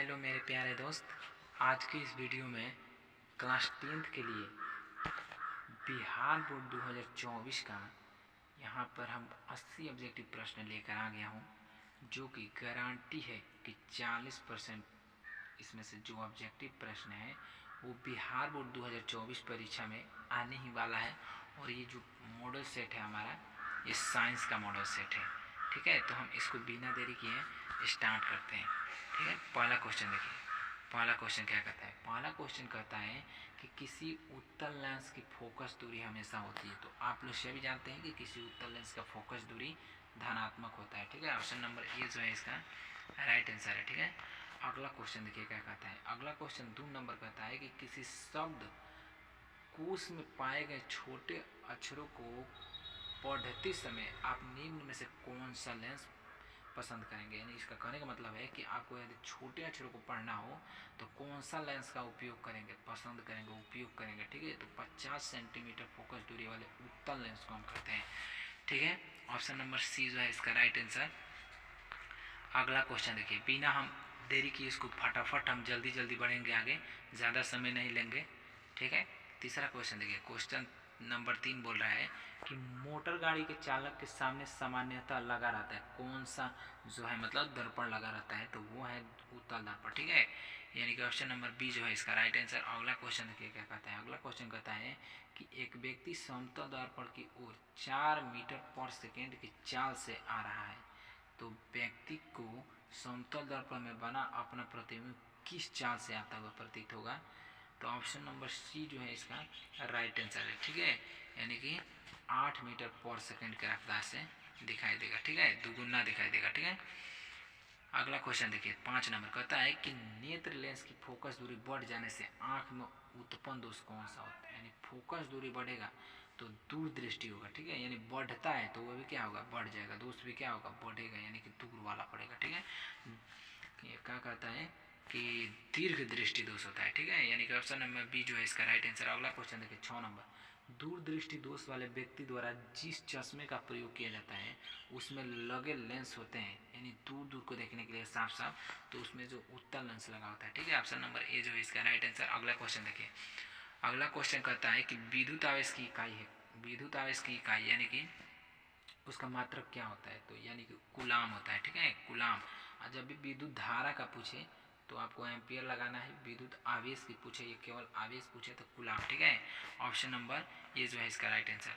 Hello मेरे प्यारे दोस्त, आज की इस वीडियो में क्लास 10th के लिए बिहार बोर्ड 2024 का यहाँ पर हम 80 ऑब्जेक्टिव प्रश्न लेकर आ गया हूँ, जो कि गारंटी है कि 40% इसमें से जो ऑब्जेक्टिव प्रश्न है वो बिहार बोर्ड 2024 परीक्षा में आने ही वाला है। और ये जो मॉडल सेट है हमारा, ये साइंस का मॉडल सेट है। ठीक है, तो हम इसको बिना देरी किए स्टार्ट करते हैं। ठीक है, पहला क्वेश्चन देखिए। पहला क्वेश्चन क्या कहता है? पहला क्वेश्चन कहता है कि किसी उत्तल लेंस की फोकस दूरी हमेशा होती है। तो आप लोग सभी जानते हैं कि किसी उत्तल लेंस का फोकस दूरी धनात्मक होता है। ठीक है, ऑप्शन नंबर ए जो है इसका राइट आंसर है। ठीक है, अगला क्वेश्चन देखिए क्या कहता है। अगला क्वेश्चन 2 नंबर कहता है कि किसी शब्द कोश में पाए गए छोटे अक्षरों को पढ़ते समय आप निम्न में से कौन सा लेंस पसंद करेंगे। यानी इसका कहने का मतलब है कि आपको यदि छोटे अक्षरों को पढ़ना हो तो कौन सा लेंस का उपयोग करेंगे, पसंद करेंगे, उपयोग करेंगे। ठीक है, तो 50 सेंटीमीटर फोकस दूरी वाले उत्तल लेंस को हम कहते हैं। ठीक है, ऑप्शन नंबर सी जो है इसका राइट आंसर। अगला क्वेश्चन देखिए, बिना हम देरी की इसको फटाफट हम जल्दी जल्दी बढ़ेंगे आगे, ज़्यादा समय नहीं लेंगे। ठीक है, तीसरा क्वेश्चन देखिए। क्वेश्चन नंबर 3 बोल रहा है कि मोटर गाड़ी के चालक के सामने सामान्यतः लगा रहता है कौन सा जो है, मतलब दर्पण लगा रहता है, तो वो है उत्तल दर्पण। ठीक है, यानी कि ऑप्शन नंबर बी जो है इसका राइट आंसर। अगला क्वेश्चन देखिए क्या कहता है। अगला क्वेश्चन कहता है कि एक व्यक्ति समतल दर्पण की ओर 4 मीटर पर सेकेंड की चाल से आ रहा है, तो व्यक्ति को समतल दर्पण में बना अपना प्रतिबिंब किस चाल से आता हुआ प्रतीत होगा। तो ऑप्शन नंबर सी जो है इसका राइट आंसर है। ठीक है, यानी कि 8 मीटर पर सेकेंड के रफ्तार से दिखाई देगा। ठीक है, दुगुना दिखाई देगा। ठीक है, अगला क्वेश्चन देखिए 5 नंबर कहता है कि नेत्र लेंस की फोकस दूरी बढ़ जाने से आंख में उत्पन्न दोष कौन सा होता है। यानी फोकस दूरी बढ़ेगा तो दूर दृष्टि होगा। ठीक है, यानी बढ़ता है तो वह भी क्या होगा, बढ़ जाएगा। दोष भी क्या होगा, बढ़ेगा, यानी कि दूर वाला पड़ेगा। ठीक है, ये क्या कहता है कि दीर्घ दृष्टि दोष होता है। ठीक है, यानी कि ऑप्शन नंबर बी जो है इसका राइट आंसर। अगला क्वेश्चन देखिए 6 नंबर। दूर दृष्टि दोष वाले व्यक्ति द्वारा जिस चश्मे का प्रयोग किया जाता है उसमें लगे लेंस होते हैं, यानी दूर दूर को देखने के लिए साफ साफ, तो उसमें जो उत्तल लेंस लगा होता है। ठीक है, ऑप्शन नंबर ए जो है इसका राइट आंसर। अगला क्वेश्चन देखिए। अगला क्वेश्चन कहता है कि विद्युत आवेश की इकाई है, विद्युत आवेश की इकाई यानी कि उसका मात्रक क्या होता है, तो यानी कि कूलाम होता है। ठीक है, कूलाम। और जब भी विद्युत धारा का पूछे तो आपको एम्पियर लगाना है। विद्युत आवेश की पूछे, ये केवल आवेश पूछे तो कूलाम। ठीक है, ऑप्शन नंबर ये जो है इसका राइट आंसर।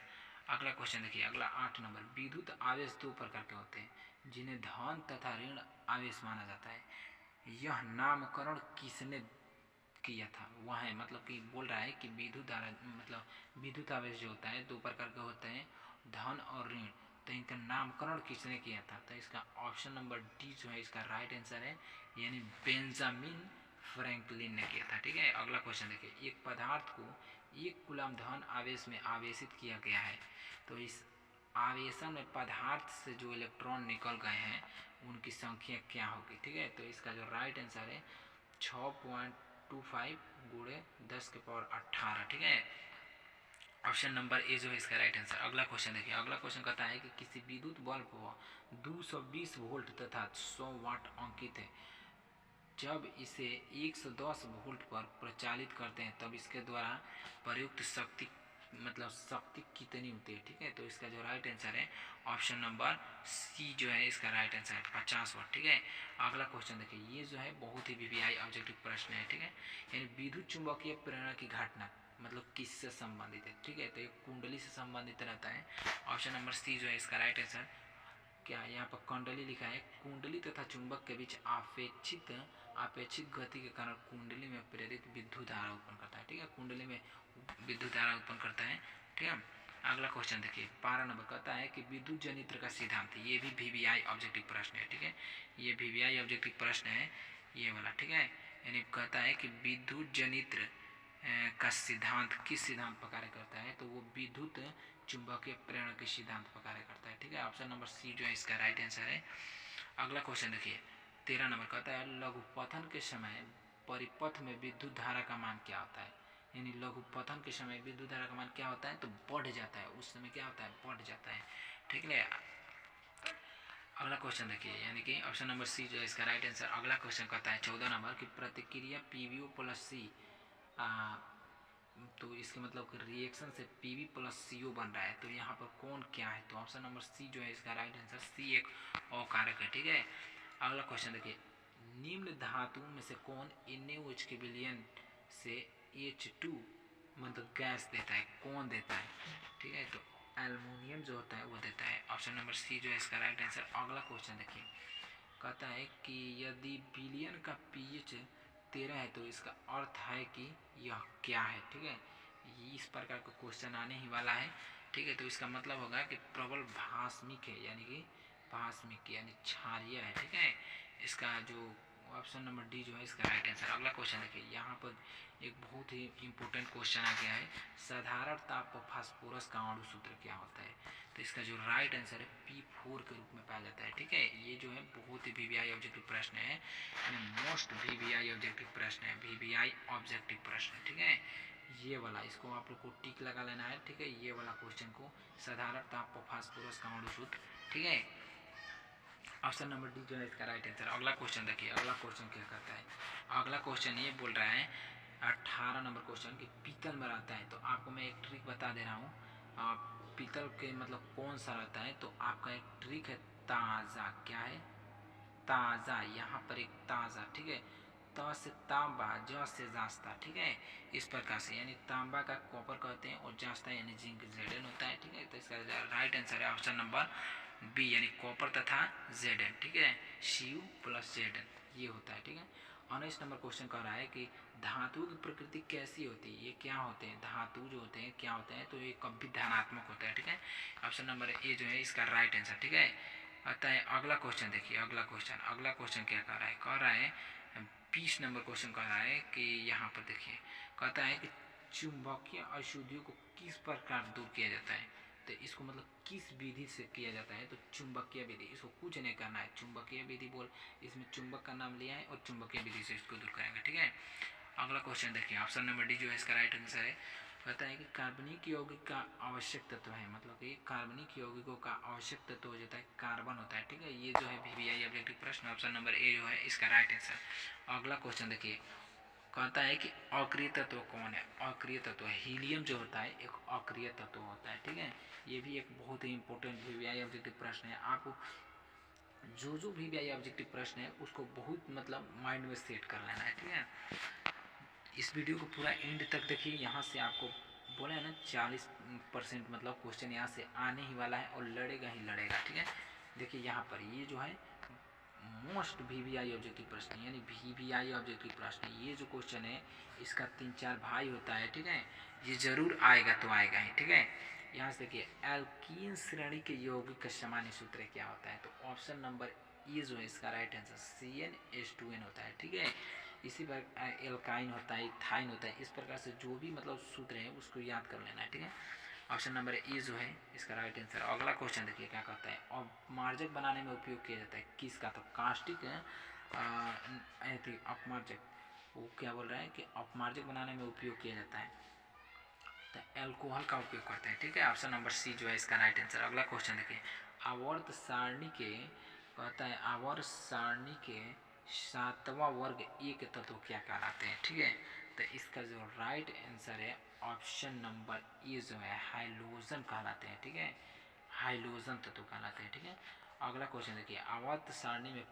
अगला क्वेश्चन देखिए। अगला 8 नंबर। विद्युत आवेश 2 प्रकार के होते हैं जिन्हें धन तथा ऋण आवेश माना जाता है। यह नामकरण किसने किया था? वह है, मतलब कि बोल रहा है कि विद्युत धारा मतलब विद्युत आवेश जो होता है 2 प्रकार के होते हैं, धन और ऋण। तो इनका नामकरण किसने किया था? तो इसका ऑप्शन नंबर डी जो है इसका राइट आंसर है, यानी बेंजामिन फ्रैंकलिन ने किया था। ठीक है, अगला क्वेश्चन देखिए। एक पदार्थ को 1 कूलम धन आवेश में आवेशित किया गया है, तो इस आवेशन में पदार्थ से जो इलेक्ट्रॉन निकल गए हैं उनकी संख्या क्या होगी। ठीक है, तो इसका जो राइट आंसर है 6.25 गुणे 10 के पावर 18। ठीक है, ऑप्शन नंबर ए जो है इसका राइट आंसर। अगला क्वेश्चन देखिए। अगला क्वेश्चन कहता है कि किसी विद्युत बल्ब पर 220 वोल्ट तथा 100 वाट अंकित है, जब इसे 110 वोल्ट पर प्रचालित करते हैं तब इसके द्वारा प्रयुक्त शक्ति मतलब शक्ति कितनी होती है। ठीक है, तो इसका जो राइट आंसर है ऑप्शन नंबर सी जो है इसका राइट आंसर है 50 वाट। ठीक है, अगला क्वेश्चन देखिए। ये जो है बहुत ही वीवीआई ऑब्जेक्टिव प्रश्न है। ठीक है, यानी विद्युत चुंबकीय प्रेरणा की घटना मतलब किससे संबंधित है। ठीक है, तो ये कुंडली से संबंधित रहता है। ऑप्शन नंबर सी जो है इसका राइट आंसर। क्या यहाँ पर कुंडली लिखा है? कुंडली तथा चुंबक के बीच आपेक्षिक गति के कारण कुंडली में प्रेरित विद्युत धारा उत्पन्न करता है। ठीक है, कुंडली में विद्युत धारा उत्पन्न करता है। ठीक है, अगला क्वेश्चन देखिए 12 नंबर कहता है कि विद्युत जनित्र का सिद्धांत। ये भी वीवीआई ऑब्जेक्टिव प्रश्न है। ठीक है, ये वीवीआई ऑब्जेक्टिव प्रश्न है ये वाला। ठीक है, यानी कहता है कि विद्युत जनित्र का सिद्धांत किस सिद्धांत पर कार्य करता है, तो वो विद्युत चुंबकीय प्रेरण के सिद्धांत पर कार्य करता है। ठीक है, ऑप्शन नंबर सी जो है इसका राइट आंसर है। अगला क्वेश्चन देखिए 13 नंबर कहता है लघुपथन के समय परिपथ में विद्युत धारा का मान क्या होता है। यानी लघुपथन के समय विद्युत धारा का मान क्या होता है, तो बढ़ जाता है। उस समय क्या होता है, बढ़ जाता है। ठीक है, अगला क्वेश्चन देखिए, यानी कि ऑप्शन नंबर सी जो है इसका राइट आंसर। अगला क्वेश्चन कहता है 14 नंबर की प्रतिक्रिया पीवीओ प्लस सी, तो इसके मतलब रिएक्शन से पीवी प्लस सीओ बन रहा है, तो यहाँ पर कौन क्या है, तो ऑप्शन नंबर सी जो है इसका राइट आंसर। सी एक अकारक है, ठीक है। अगला क्वेश्चन देखिए, निम्न धातुओं में से कौन NaOH के विलयन से H2 मतलब गैस देता है, कौन देता है, ठीक है, तो एल्युमिनियम जो होता है वो देता है। ऑप्शन नंबर सी जो है इसका राइट आंसर। अगला क्वेश्चन देखिए, कहता है कि यदि विलयन का pH 13 है तो इसका अर्थ है कि यह क्या है, ठीक है। इस प्रकार का क्वेश्चन आने ही वाला है, ठीक है। तो इसका मतलब होगा कि प्रबल भास्मिक है, यानी कि भास्मिक यानी क्षारीय है, ठीक है। इसका जो ऑप्शन नंबर डी जो है इसका राइट आंसर। अगला क्वेश्चन देखिए, यहाँ पर एक बहुत ही इंपॉर्टेंट क्वेश्चन आ गया है, साधारण ताप पर फास्फोरस का अणु सूत्र क्या होता है, तो इसका जो राइट आंसर है P4 के रूप में पाया जाता है, ठीक है। ये जो है बहुत ही VBI ऑब्जेक्टिव प्रश्न है, मोस्ट VBI ऑब्जेक्टिव प्रश्न है, VBI ऑब्जेक्टिव प्रश्न, ठीक है। ये वाला इसको आप लोग को टिक लगा लेना है, ठीक है, ये वाला क्वेश्चन को, साधारण ताप पर फास्फोरस का अणु सूत्र, ठीक है। ऑप्शन नंबर डी जो है इसका राइट आंसर। अगला क्वेश्चन देखिए, अगला क्वेश्चन क्या करता है, अगला क्वेश्चन ये बोल रहा है 18 नंबर क्वेश्चन कि पीतल में रहता है, तो आपको मैं एक ट्रिक बता दे रहा हूँ, पीतल के मतलब कौन सा रहता है, तो आपका एक ट्रिक है ताज़ा, क्या है, ताज़ा, यहाँ पर एक ताज़ा, ठीक है, त से तांबा, ज से जास्ता, ठीक है, इस प्रकार से, यानी तांबा का कॉपर कहते हैं और जास्ता यानी जिंक Zn होता है, ठीक है। तो इसका राइट आंसर है ऑप्शन नंबर बी, यानी कॉपर तथा Zn, ठीक है, Cu प्लस Zn ये होता है, ठीक है। 19 नंबर क्वेश्चन कह रहा है कि धातु की प्रकृति कैसी होती है, ये क्या होते हैं, धातु जो होते हैं क्या होते हैं, तो ये कभी धनात्मक होता है, ठीक है। ऑप्शन नंबर ए जो है इसका राइट आंसर, ठीक है। आता है अगला क्वेश्चन देखिए, अगला क्वेश्चन क्या कह रहा है, 20 नंबर क्वेश्चन कह रहा है कि यहाँ पर देखिए, कहता है कि चुंबकीय अशुद्धियों को किस प्रकार दूर किया जाता है, तो इसको मतलब किस विधि से किया जाता है, तो चुंबकीय विधि, इसको कुछ नहीं करना है, चुंबकीय विधि बोल, इसमें चुंबक का नाम लिया है और चुंबकीय विधि से इसको दूर करेंगे, ठीक है। अगला क्वेश्चन देखिए, ऑप्शन नंबर डी जो है इसका राइट आंसर है। कहता है कि कार्बनिक यौगिक का आवश्यक तत्व है, मतलब कि कार्बनिक यौगिकों का आवश्यक तत्व हो जाता है कार्बन होता है, ठीक है। ये जो है VBI ऑब्जेक्टिव प्रश्न, ऑप्शन नंबर ए जो है इसका राइट आंसर। अगला क्वेश्चन देखिए, कहता है कि अक्रिय तत्व कौन है, अक्रिय तत्व हीलियम जो होता है एक अक्रिय तत्व होता है, ठीक है। ये भी एक बहुत ही इंपॉर्टेंट VBI ऑब्जेक्टिव प्रश्न है, आपको जो VBI ऑब्जेक्टिव प्रश्न है उसको बहुत मतलब माइंड में सेट कर लेना है, ठीक है। इस वीडियो को पूरा एंड तक देखिए, यहाँ से आपको बोले हैं ना 40% मतलब क्वेश्चन यहाँ से आने ही वाला है और लड़ेगा ही लड़ेगा, ठीक है। देखिए यहाँ पर ये जो है मोस्ट VBI ऑब्जेक्टिव प्रश्न, यानी VBI ऑब्जेक्टिव प्रश्न, ये जो क्वेश्चन है इसका 3-4 भाई होता है, ठीक है। ये जरूर आएगा तो आएगा ही, ठीक है। यहाँ से देखिए, एल्कीन श्रेणी के यौगिक का सामान्य सूत्र क्या होता है, तो ऑप्शन नंबर ई जो है इसका राइट आंसर CnH2n होता है, ठीक है। इसी पर एल्काइन होता है, इथाइन होता है, इस प्रकार से जो भी मतलब सूत्र है उसको याद कर लेना है, ठीक है। ऑप्शन नंबर ए जो है इसका राइट आंसर। अगला क्वेश्चन देखिए क्या कहता है, अपमार्जक बनाने में उपयोग किया जाता है किसका, तो कास्टिक अपमार्जक, वो क्या बोल रहा है कि अपमार्जक बनाने में उपयोग किया जाता है, तो एल्कोहल का उपयोग करते हैं, ठीक है। ऑप्शन नंबर सी जो है इसका राइट आंसर। अगला क्वेश्चन देखिए, आवर्त सारणी के, कहता है आवर्त सारणी के 7वां वर्ग एक तत्व क्या कहलाते हैं, ठीक है। तो इसका जो राइट आंसर है ऑप्शन नंबर ए जो है हाइलोजन कहलाते हैं, ठीक है, हाइलोजन तत्व कहलाते हैं, ठीक है। अगला क्वेश्चन देखिए, आवर्त सारणी में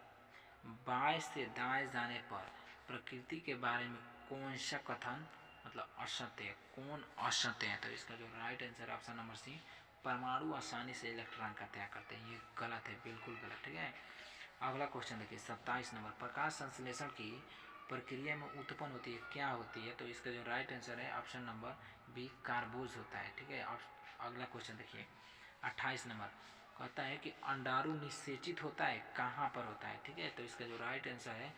बाएं से दाएं जाने पर प्रकृति के बारे में कौन सा कथन मतलब असत्य है, कौन असत्य है, तो इसका जो right answer option number C, परमाणु आसानी से इलेक्ट्रॉन का त्याग करते हैं, ये गलत है, बिल्कुल गलत, ठीक है। अगला क्वेश्चन देखिए 27 नंबर, प्रकाश संश्लेषण की प्रक्रिया में उत्पन्न होती है क्या होती है, तो इसका जो राइट आंसर है ऑप्शन नंबर बी, कार्बोज होता है, ठीक है। अगला क्वेश्चन देखिए 28 नंबर, कहता है कि अंडाणु निषेचित होता है कहाँ पर होता है, ठीक है। तो इसका जो राइट आंसर है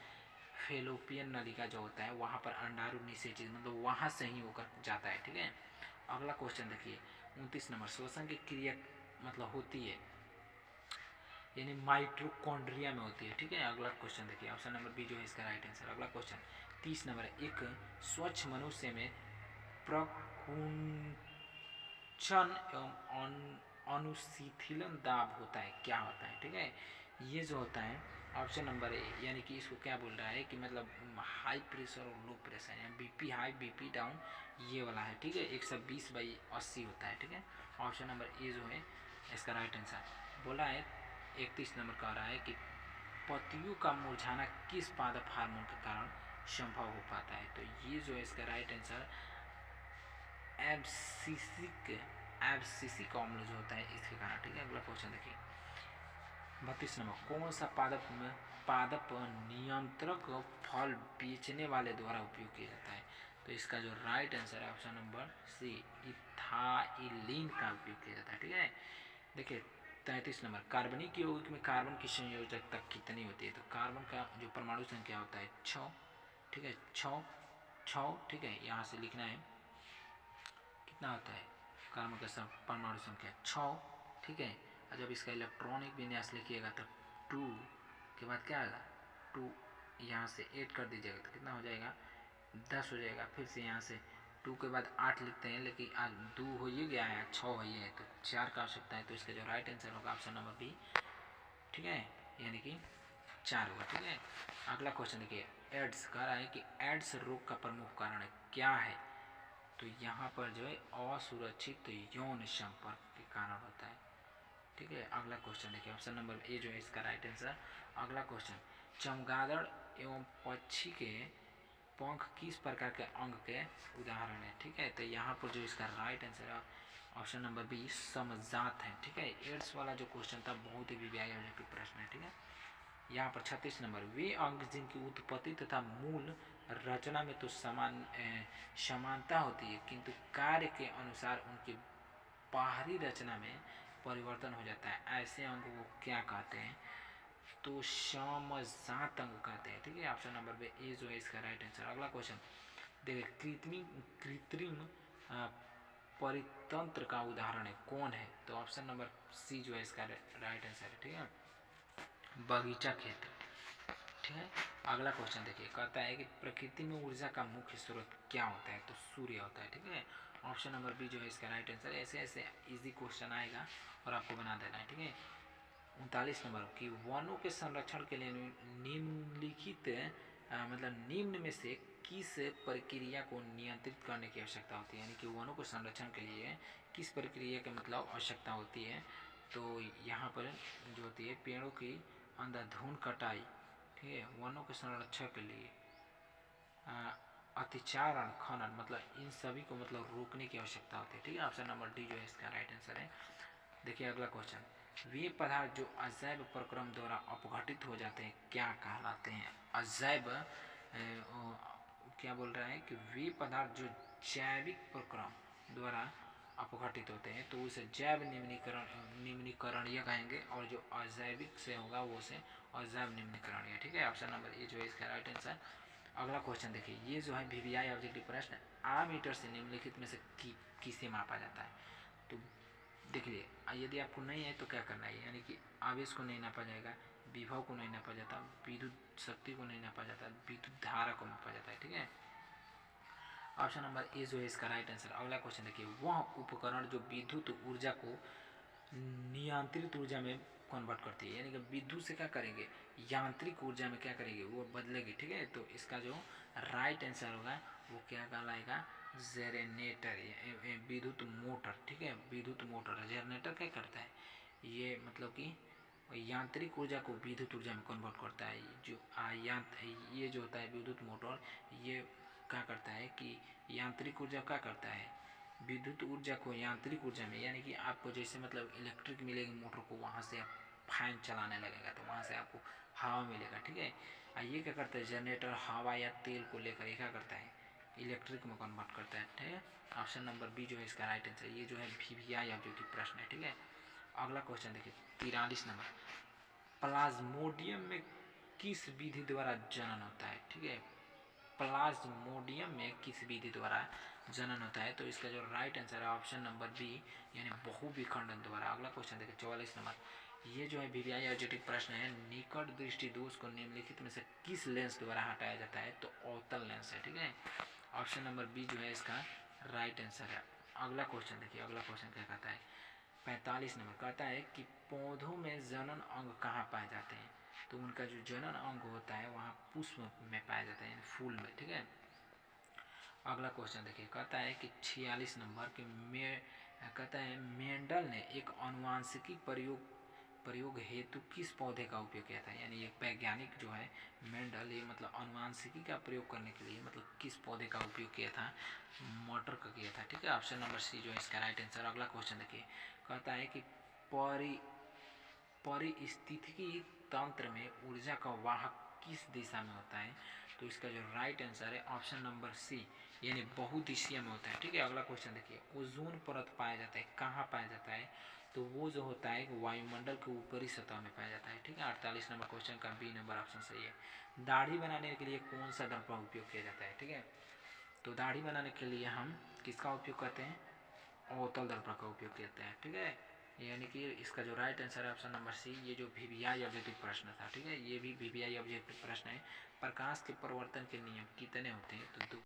फेलोपियन नलिका जो होता है वहाँ पर अंडाणु निषेचित मतलब वहाँ से ही होकर जाता है, ठीक है। अगला क्वेश्चन देखिए 29 नंबर, श्वसन की क्रिया मतलब होती है यानी माइटोकॉन्ड्रिया में होती है, ठीक है। अगला क्वेश्चन देखिए, ऑप्शन नंबर बी जो है इसका राइट आंसर। अगला क्वेश्चन 30 नंबर, एक स्वच्छ मनुष्य में प्रकुंचन एवं अनुशीथिलन दाब होता है क्या होता है, ठीक है। ये जो होता है ऑप्शन नंबर ए, यानी कि इसको क्या बोल रहा है कि मतलब हाई प्रेशर और लो प्रेशर, यानी बीपी हाई बीपी डाउन, ये वाला है, ठीक है। 120/80 होता है, ठीक है। ऑप्शन नंबर ए जो है इसका राइट आंसर बोला है। 31 नंबर का रहा है कि पतियों का मुरझाना किस पादप हार्मोन के कारण संभव हो पाता है, तो ये जो है इसका राइट आंसर एब्सिसिक अम्ल जो होता है इसके कारण, ठीक है। अगला क्वेश्चन देखिए 32 नंबर, कौन सा पादप नियंत्रक फल बेचने वाले द्वारा उपयोग किया जाता है, तो इसका जो राइट आंसर है ऑप्शन नंबर सी, इथाइलिन का उपयोग किया जाता है, ठीक है। देखिए 33 नंबर, कार्बनिक यौगिक में कार्बन की संयोजकता कितनी होती है, तो कार्बन का जो परमाणु संख्या होता है 6, ठीक है। 6, ठीक है। यहाँ से लिखना है कितना होता है कार्बन का परमाणु संख्या 6, ठीक है। और जब इसका इलेक्ट्रॉनिक विन्यास लिखिएगा तो 2 के बाद क्या आएगा 2, यहाँ से 8 कर दीजिएगा तो कितना हो जाएगा 10 हो जाएगा। फिर से यहाँ से 2 के बाद 8 लिखते हैं, लेकिन आज 2 हो ही गया है, 6 हो ही है, तो 4 का आवश्यकता है, तो इसका जो राइट आंसर होगा ऑप्शन नंबर बी, ठीक है, यानी कि 4 होगा, ठीक है। अगला क्वेश्चन देखिए, एड्स कह रहा है कि एड्स रोग का प्रमुख कारण क्या है, तो यहाँ पर जो है असुरक्षित यौन संपर्क के कारण होता है, ठीक है। अगला क्वेश्चन देखिए ऑप्शन नंबर ए जो है इसका राइट आंसर। अगला क्वेश्चन, चमगादड़ एवं पक्षी के पंख किस प्रकार के अंग के उदाहरण है, ठीक है, तो यहाँ पर जो इसका राइट आंसर है ऑप्शन नंबर बी, समजात है, ठीक है। एड्स वाला जो क्वेश्चन था बहुत ही वीवीआईओ प्रश्न है, ठीक है। यहाँ पर 36 नंबर, वे अंग जिनकी उत्पत्ति तथा मूल रचना में तो समानता होती है, किंतु कार्य के अनुसार उनकी बाहरी रचना में परिवर्तन हो जाता है, ऐसे अंग को क्या कहते हैं, तो समजात अंग कहते हैं, ठीक है। ऑप्शन नंबर ए जो है इसका राइट आंसर। अगला क्वेश्चन देखिए, कृत्रिम परितंत्र का उदाहरण है कौन है, तो ऑप्शन नंबर सी जो है इसका राइट आंसर है, ठीक है, बगीचा क्षेत्र, ठीक है। अगला क्वेश्चन देखिए, कहता है कि प्रकृति में ऊर्जा का मुख्य स्रोत क्या होता है, तो सूर्य होता है, ठीक है। ऑप्शन नंबर बी जो है इसका राइट आंसर। ऐसे ऐसे इजी क्वेश्चन आएगा और आपको बना देना है, ठीक है। 39 नंबर, कि वनों के संरक्षण के लिए निम्नलिखित मतलब निम्न में से किस प्रक्रिया को नियंत्रित करने की आवश्यकता होती है, यानी कि वनों को संरक्षण के लिए किस प्रक्रिया की मतलब आवश्यकता होती है, तो यहाँ पर जो होती है पेड़ों की अंधाधुंध कटाई, ठीक है, वनों के संरक्षण के लिए अतिचारण खनन, मतलब इन सभी को मतलब रोकने की आवश्यकता होती है, ठीक है। ऑप्शन नंबर डी जो है इसका राइट आंसर है। देखिए अगला क्वेश्चन, वे पदार्थ जो अजैव प्रक्रम द्वारा अपघटित हो जाते हैं क्या कहलाते हैं, अजैव क्या बोल रहा है कि वे पदार्थ जो जैविक प्रक्रम द्वारा अपघटित होते हैं तो उसे जैव निम्नीकरणीय कहेंगे, और जो अजैविक से होगा वो उसे अजैव निम्नीकरणीय, ठीक है। ऑप्शन नंबर ए जो है इसका राइट आंसर। अगला क्वेश्चन देखिए, ये जो है वीवीआई ऑब्जेक्टिव प्रश्न, आमीटर से निम्नलिखित में से किसे मापा जाता है, तो देखिए यदि आपको नहीं है तो क्या करना है, यानी कि आवेश को नहीं नापा जाएगा, विभव को नहीं नापा जाता, विद्युत शक्ति को नहीं नापा जाता, विद्युत धारा को मापा जाता है, ठीक है। ऑप्शन नंबर ए जो है इसका राइट आंसर। अगला क्वेश्चन देखिए, वह उपकरण जो विद्युत ऊर्जा को नियंत्रित ऊर्जा में कन्वर्ट करती है, यानी कि विद्युत से क्या करेंगे यांत्रिक ऊर्जा में क्या करेंगे वो बदलेगी, ठीक है। तो इसका जो राइट आंसर होगा वो क्या कहलाएगा, जेनरेटर, विद्युत मोटर, ठीक है, विद्युत मोटर। जनरेटर क्या करता है, ये मतलब कि यांत्रिक ऊर्जा को विद्युत ऊर्जा में कन्वर्ट करता है, जो ये जो होता है विद्युत मोटर, ये क्या करता है कि यांत्रिक ऊर्जा क्या करता है, विद्युत ऊर्जा को यांत्रिक ऊर्जा में, यानी कि आपको जैसे मतलब इलेक्ट्रिक मिलेगी मोटर को, वहाँ से आप फैन चलाने लगेगा तो वहाँ से आपको हवा मिलेगा, ठीक है। और ये क्या करता है, जनरेटर हवा या तेल को लेकर ये क्या करता है, इलेक्ट्रिक में कन्वर्ट करता है, ठीक है। ऑप्शन नंबर बी जो है इसका राइट आंसर। ये जो है वीवीआई ऑब्जेक्टिव प्रश्न है, ठीक है। अगला क्वेश्चन देखिए 43 नंबर, प्लाज्मोडियम में किस विधि द्वारा जनन होता है, ठीक है, प्लाज्मोडियम में किस विधि द्वारा जनन होता है, तो इसका जो राइट आंसर है ऑप्शन नंबर बी, यानी बहुविखंडन द्वारा। अगला क्वेश्चन देखिए 44 नंबर, ये जो है वीवीआई ऑब्जेक्टिव प्रश्न है, निकट दृष्टि दोष को निम्नलिखित में से किस लेंस द्वारा हटाया जाता है, तो अवतल लेंस है, ठीक है। ऑप्शन नंबर बी जो है इसका राइट आंसर है। अगला क्वेश्चन देखिए, अगला क्वेश्चन क्या कहता है, 45 नंबर कहता है कि पौधों में जनन अंग कहाँ पाए जाते हैं, तो उनका जो जनन अंग होता है वहाँ पुष्प में पाया जाता है, यानी फूल में। ठीक है, अगला क्वेश्चन देखिए, कहता है कि 46 नंबर के कहता है मेंडल ने एक आनुवांशिकी प्रयोग हेतु किस पौधे का उपयोग किया था, यानी एक वैज्ञानिक जो है मेंडल, ये मतलब अनुवांशिकी का प्रयोग करने के लिए मतलब किस पौधे का उपयोग किया था, मटर का किया था। ठीक है, ऑप्शन नंबर सी जो है इसका राइट आंसर। अगला क्वेश्चन देखिए, कहता है कि परिस्थितिकी तंत्र में ऊर्जा का वाहक किस दिशा में होता है, तो इसका जो राइट आंसर है ऑप्शन नंबर सी, यानी बहुदिशीय में होता है। ठीक है, अगला क्वेश्चन देखिए, ओजोन परत पाया जाता है कहाँ पाया जाता है, तो वो जो होता है वायुमंडल के ऊपरी सतह में पाया जाता है। ठीक है, 48 नंबर क्वेश्चन का बी नंबर ऑप्शन सही है। दाढ़ी बनाने के लिए कौन सा दर्पण उपयोग किया जाता है, ठीक है, तो दाढ़ी बनाने के लिए हम किसका उपयोग करते हैं, अवतल दर्पण का उपयोग करते हैं। ठीक है, यानी कि इसका जो राइट आंसर है ऑप्शन नंबर सी, ये जो वीवीआई ऑब्जेक्टिव प्रश्न था। ठीक है, ये भी वीवीआई ऑब्जेक्टिव प्रश्न है। प्रकाश के परिवर्तन के नियम कितने होते हैं, तो 2